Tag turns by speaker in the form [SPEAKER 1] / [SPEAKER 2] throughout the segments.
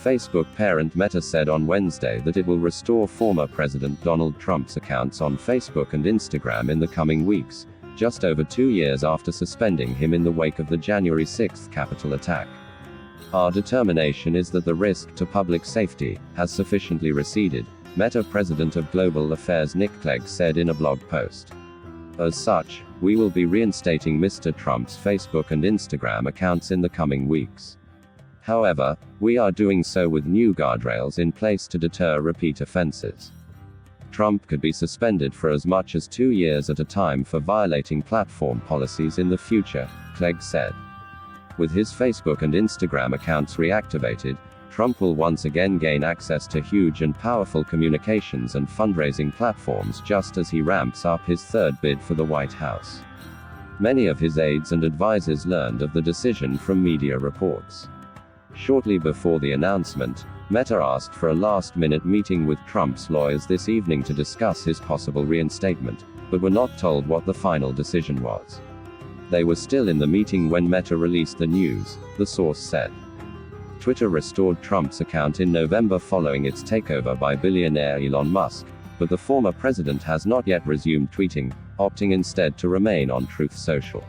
[SPEAKER 1] Facebook parent Meta said on Wednesday that it will restore former President Donald Trump's accounts on Facebook and Instagram in the coming weeks, just over 2 years after suspending him in the wake of the January 6 Capitol attack. Our determination is that the risk to public safety has sufficiently receded, Meta President of Global Affairs Nick Clegg said in a blog post. As such, we will be reinstating Mr. Trump's Facebook and Instagram accounts in the coming weeks. However, we are doing so with new guardrails in place to deter repeat offenses. Trump could be suspended for as much as 2 years at a time for violating platform policies in the future, Clegg said. With his Facebook and Instagram accounts reactivated, Trump will once again gain access to huge and powerful communications and fundraising platforms just as he ramps up his third bid for the White House. Many of his aides and advisors learned of the decision from media reports. Shortly before the announcement, Meta asked for a last-minute meeting with Trump's lawyers this evening to discuss his possible reinstatement, but were not told what the final decision was. They were still in the meeting when Meta released the news, the source said. Twitter restored Trump's account in November following its takeover by billionaire Elon Musk, but the former president has not yet resumed tweeting, opting instead to remain on Truth Social.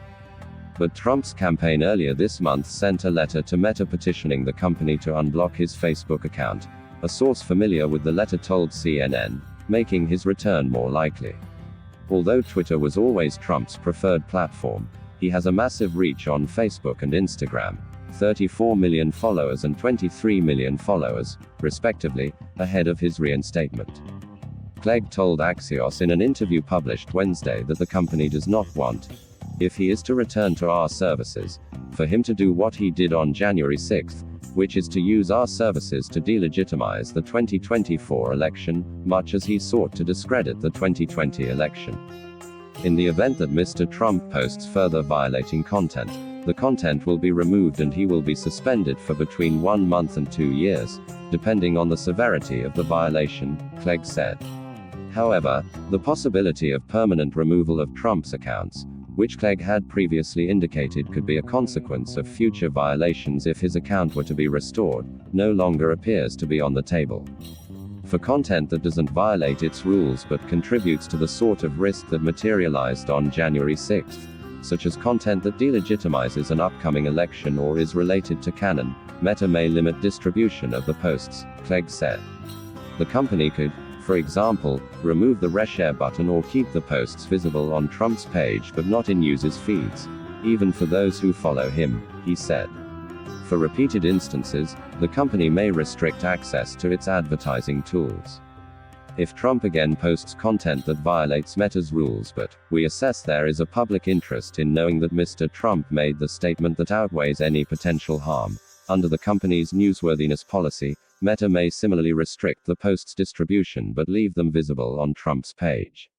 [SPEAKER 1] But Trump's campaign earlier this month sent a letter to Meta petitioning the company to unblock his Facebook account, a source familiar with the letter told CNN, making his return more likely. Although Twitter was always Trump's preferred platform, he has a massive reach on Facebook and Instagram, 34 million followers and 23 million followers, respectively, ahead of his reinstatement. Clegg told Axios in an interview published Wednesday that the company does not want, if he is to return to our services, for him to do what he did on January 6, which is to use our services to delegitimize the 2024 election, much as he sought to discredit the 2020 election. In the event that Mr. Trump posts further violating content, the content will be removed and he will be suspended for between 1 month and 2 years, depending on the severity of the violation, Clegg said. However, the possibility of permanent removal of Trump's accounts, which Clegg had previously indicated could be a consequence of future violations if his account were to be restored, no longer appears to be on the table. For content that doesn't violate its rules but contributes to the sort of risk that materialized on January 6, such as content that delegitimizes an upcoming election or is related to canon, Meta may limit distribution of the posts, Clegg said. The company could, for example, remove the reshare button or keep the posts visible on Trump's page but not in users' feeds, even for those who follow him, he said. For repeated instances, the company may restrict access to its advertising tools. If Trump again posts content that violates Meta's rules, but we assess there is a public interest in knowing that Mr. Trump made the statement that outweighs any potential harm, under the company's newsworthiness policy, Meta may similarly restrict the post's distribution but leave them visible on Trump's page.